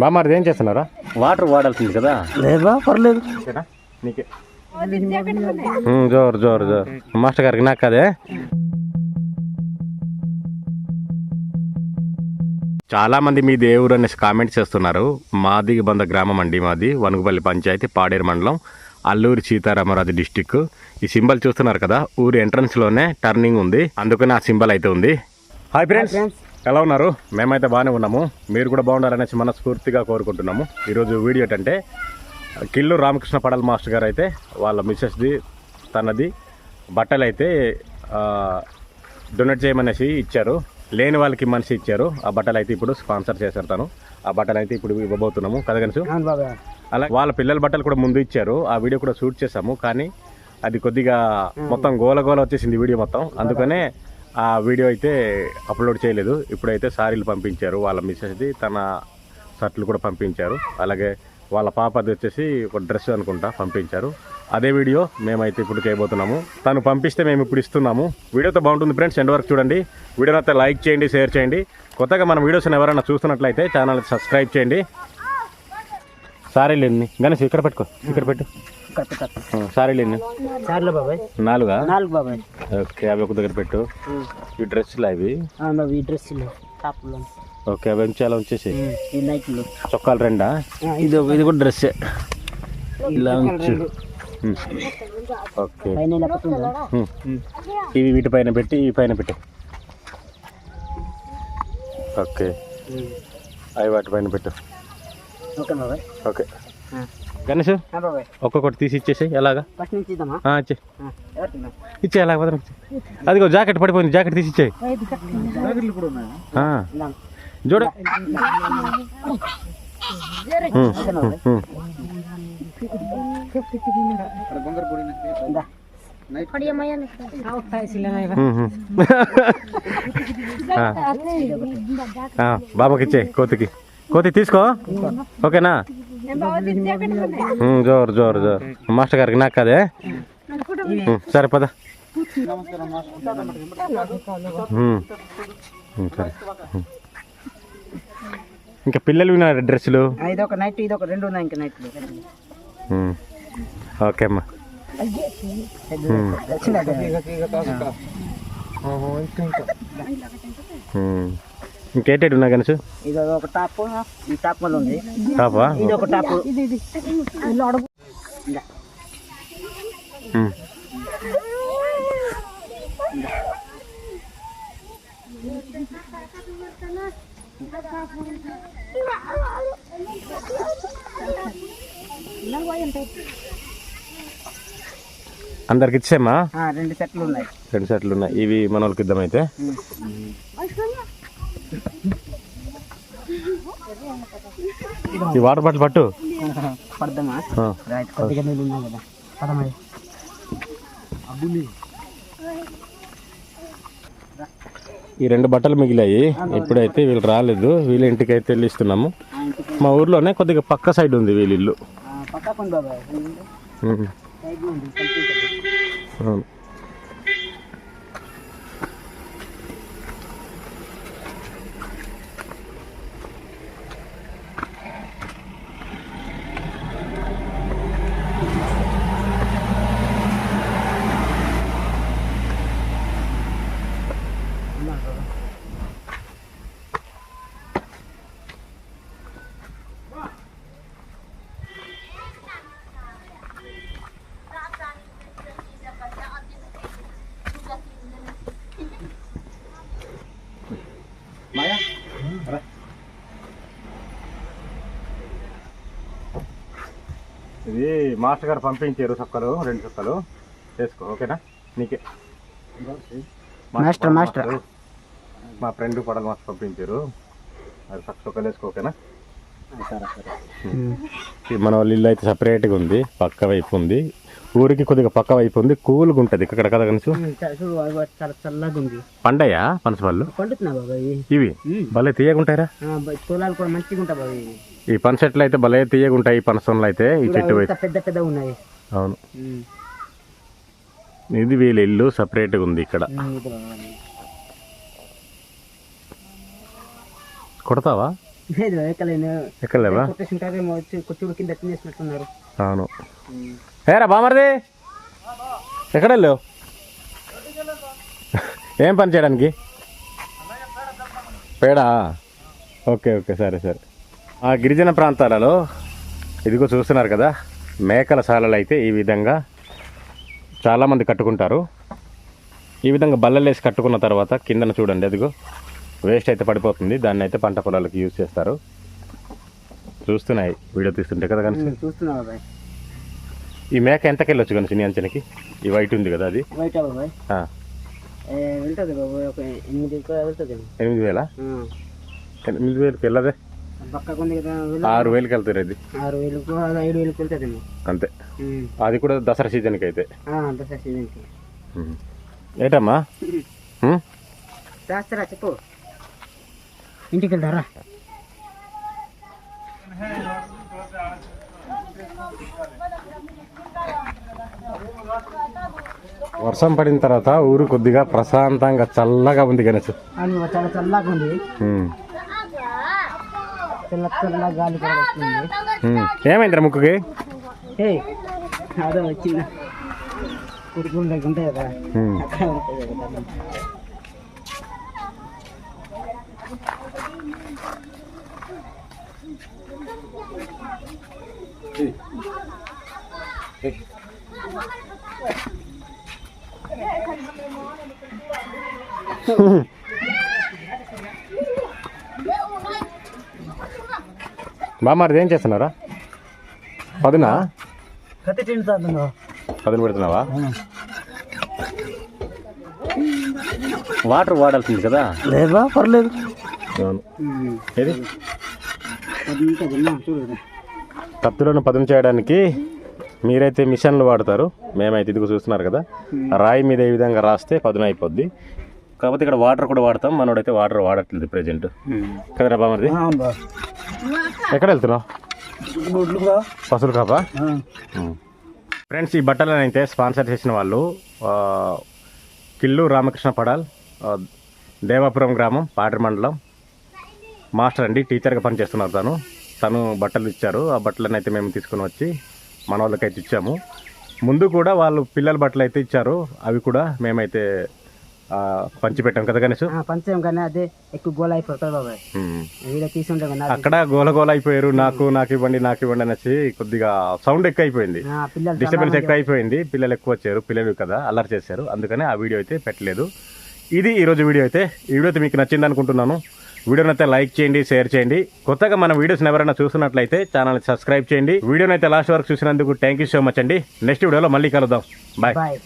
బామ్మారిది ఏం చేస్తున్నారా? వాటర్ వాడాల్సింది కదా. లేదా పర్లేదు నీకే జోరు జోరు జోరు మాస్టర్ గారికి నాకు అదే. చాలా మంది మీ దేవుడు అనేసి కామెంట్స్ చేస్తున్నారు. మాది బంద గ్రామం అండి, మాది వనుగుపల్లి పంచాయతీ, పాడేరు మండలం, అల్లూరి సీతారామరాజు డిస్టిక్. ఈ సింబల్ చూస్తున్నారు కదా, ఊరి ఎంట్రన్స్ లోనే టర్నింగ్ ఉంది, అందుకని ఆ సింబల్ అయితే ఉంది. హాయ్ ఫ్రెండ్స్, ఎలా ఉన్నారు? మేమైతే బాగానే ఉన్నాము, మీరు కూడా బాగుండాలనేసి మనస్ఫూర్తిగా కోరుకుంటున్నాము. ఈరోజు వీడియో ఏంటంటే, కిల్లు రామకృష్ణ పడల్ మాస్టర్ గారు అయితే వాళ్ళ మిస్సెస్ది తనది బట్టలు అయితే డొనేట్ చేయమనేసి ఇచ్చారు. లేని వాళ్ళకి మనిషి ఇచ్చారు. ఆ బట్టలు అయితే ఇప్పుడు స్పాన్సర్ చేశారు తను. ఆ బట్టలు అయితే ఇప్పుడు ఇవ్వబోతున్నాము కదా కనుసు. అలా వాళ్ళ పిల్లల బట్టలు కూడా ముందు ఇచ్చారు. ఆ వీడియో కూడా షూట్ చేసాము, కానీ అది కొద్దిగా మొత్తం గోల వచ్చేసింది వీడియో మొత్తం, అందుకనే ఆ వీడియో అయితే అప్లోడ్ చేయలేదు. ఇప్పుడైతే సారీలు పంపించారు, వాళ్ళ మిస్సెస్ది తన షర్ట్లు కూడా పంపించారు. అలాగే వాళ్ళ పాపది వచ్చేసి ఒక డ్రెస్ అనుకుంటా పంపించారు. అదే వీడియో మేమైతే ఇప్పుడు చేయబోతున్నాము. తను పంపిస్తే మేము ఇప్పుడు ఇస్తున్నాము. వీడియోతో బాగుంటుంది ఫ్రెండ్స్, ఎండ్ వరకు చూడండి. వీడియోని అయితే లైక్ చేయండి, షేర్ చేయండి. కొత్తగా మన వీడియోస్ని ఎవరైనా చూస్తున్నట్లయితే ఛానల్ సబ్స్క్రైబ్ చేయండి. సారీలు ఎన్ని గణేష్ ఇక్కడ పెట్టుకో, ఇక్కడ పెట్టు. సారీలు ఎన్ని? 4 ఓకే, అవి ఒక దగ్గర పెట్టు. ఈ డ్రెస్సులు అవి ఓకే, అవి ఉంచాలా ఉంచేసి. చొక్కాలు 2 ఇది కూడా డ్రెస్సే, ఇలా ఉంచు. ఓకే, ఇవి వీటిపైన పెట్టి ఈ పైన పెట్టు. ఓకే, అవి వాటిపైన పెట్టు. ఓకే గణేష్, ఒక్కొక్కటి తీసి ఇచ్చేసి ఎలాగా ఇచ్చే ఎలాగ వదన. అదిగో జాకెట్ పడిపోయింది, జాకెట్ తీసి ఇచ్చేయి. చూడ బాబాకి ఇచ్చే, కోతి తీసుకో. ఓకేనా? జోరు జోరు జోరు మాస్టర్ గారికి నాకు అదే. సరే పద. సరే, ఇంకా పిల్లలు డ్రెస్సులు ఓకే అమ్మా. ఇంకేటేటి ఉన్నా కనుసు? టాపా? అందరికి ఇచ్చేమ్మా. 2 సెట్లు ఉన్నాయి. 2 సెట్లు ఉన్నాయి. ఇవి మన వాళ్ళకి ఇద్దామైతే. ఈ వాటర్ బాటిల్ పట్టు. ఈ 2 బట్టలు మిగిలాయి. ఇప్పుడైతే వీళ్ళు రాలేదు, వీళ్ళ ఇంటికి అయితే వెళ్ళి ఇస్తున్నాము. మా ఊర్లోనే కొద్దిగా పక్క సైడ్ ఉంది వీళ్ళ ఇల్లు. అవును. ఇది మాస్టర్ గారు పంపించారు చొక్కలు, 2 చొక్కలు వేసుకో. ఓకేనా? నీకే మాస్టర్ మా ఫ్రెండ్ పడలు మాస్టర్ పంపించారు. అది చొక్కలు వేసుకో. ఓకేనా? మన వాళ్ళ ఇల్లు అయితే సపరేట్గా ఉంది, పక్క వైపు ఉంది. ఊరికి కొద్దిగా పక్క వైపు ఉంది, కూల్గా ఉంటుంది ఇక్కడ కదా కనుసు. పండయా పనసపళ్ళు? ఇవి భలే తీయగుంటాయిరా. ఈ పనస చెట్లు అయితే భలే తీయగుంటాయి. ఈ పనసంలో అయితే ఈ చెట్టు పెద్ద ఉన్నాయి. అవును, ఇది వీళ్ళ ఇల్లు సపరేట్గా ఉంది ఇక్కడ. కొడతావా? లేదు ఎక్కలేను ఎక్కలేవా? కొట్టేసింటారేమో వచ్చి కొట్టుడు కింద తినేసినట్టున్నారు. అవును. ఏరా బామర్ది ఎక్కడ వెళ్ళావు? ఏం పని చేయడానికి? పేడా? ఓకే ఓకే సరే సరే. ఆ గిరిజన ప్రాంతాలలో ఇదిగో చూస్తున్నారు కదా, మేకల శాలలు అయితే ఈ విధంగా చాలామంది కట్టుకుంటారు. ఈ విధంగా బల్లలేసి కట్టుకున్న తర్వాత కిందన చూడండి, అదిగో వేస్ట్ అయితే పడిపోతుంది. దాన్ని అయితే పంట పొలాలకు యూజ్ చేస్తారు. చూస్తున్నాయి వీడియో తీస్తుంటే కదా కనుక. చూస్తున్నా బాబాయ్. ఈ మేక ఎంతకి వెళ్ళొచ్చు కనుక నీ అంచనకి? ఈ వైట్ ఉంది కదా, అది బయట బాబాయ్ వెళ్తుంది బాబాయ్. ఒక 8 వెళ్తుంది. 8,000? 8,000కి వెళ్ళదే, పక్కకుంది కదా. 6,000కి వెళ్తారు. అది 6,000కు 5,000కు వెళ్తుందేమో అంతే. అది కూడా దసరా సీజన్కి అయితే. దసరా సీజన్కి. ఏటమ్మా చేస్తారా చెప్పు. ఇంటికి వెళ్తారా? వర్షం పడిన తర్వాత ఊరు కొద్దిగా ప్రశాంతంగా చల్లగా ఉంది గణేష్. చాలా చల్లగా ఉంది. చల్ల గాలి కూడా వస్తుంది. ఏమైందిరా ముక్కుకి? అదే వచ్చింది కురుకులు దగ్గర ఉంటాయి కదా, అక్కడ ఉంటాయి కదా. బామ్మారిది ఏం చేస్తున్నారా? పదునా? కత్తి తింటున్నా. పదును పెడుతున్నావా? వాటర్ వాడాల్సింది కదా. లేదా పర్లేదు. అవును. ఏది కత్తులను పదును చేయడానికి మీరైతే మిషన్లు వాడతారు, మేమైతే ఇదిగో చూస్తున్నారు కదా, రాయి మీద ఈ విధంగా రాస్తే పదును అయిపోద్ది. కాకపోతే ఇక్కడ వాటర్ కూడా వాడతాం, మనోడైతే వాటర్ వాడట్లేదు ప్రెజెంట్ కదరా బామర్ది. ఎక్కడ వెళ్తున్నావు? పసులు కాపా. ఫ్రెండ్స్, ఈ బట్టలను అయితే స్పాన్సర్ చేసిన వాళ్ళు కిల్లు రామకృష్ణ పడాల్, దేవాపురం గ్రామం, పాడ్రి మండలం. మాస్టర్ అండి, టీచర్గా పనిచేస్తున్నారు. తను బట్టలు ఇచ్చారు. ఆ బట్టలను అయితే మేము తీసుకుని వచ్చి మన వాళ్ళకైతే ఇచ్చాము. ముందు కూడా వాళ్ళు పిల్లల బట్టలు అయితే ఇచ్చారు, అవి కూడా మేమైతే పంచిపెట్టాం కదా గణేష్. పంచాం కానీ అదే ఎక్కువ గోల అయిపోతుంది బాబాయ్. అక్కడ గోల అయిపోయారు. నాకు ఇవ్వండి అనేసి కొద్దిగా సౌండ్ ఎక్కువ అయిపోయింది, డిస్టర్బెన్స్ ఎక్కువ అయిపోయింది. పిల్లలు ఎక్కువ వచ్చారు, పిల్లలు కదా అల్లరి చేశారు, అందుకని ఆ వీడియో అయితే పెట్టలేదు. ఇది ఈరోజు వీడియో అయితే. ఈ వీడియో అయితే మీకు నచ్చింది అనుకుంటున్నాను. వీడియోని అయితే లైక్ చేయండి, షేర్ చేయండి. కొత్తగా మన వీడియోస్ ఎవరైనా చూస్తున్నట్లయితే ఛానల్ని సబ్స్క్రైబ్ చేయండి. వీడియోని అయితే లాస్ట్ వరకు చూసినందుకు థ్యాంక్ యూ సో మచ్ అండి. నెక్స్ట్ వీడియోలో మళ్ళీ కలుద్దాం. బాయ్.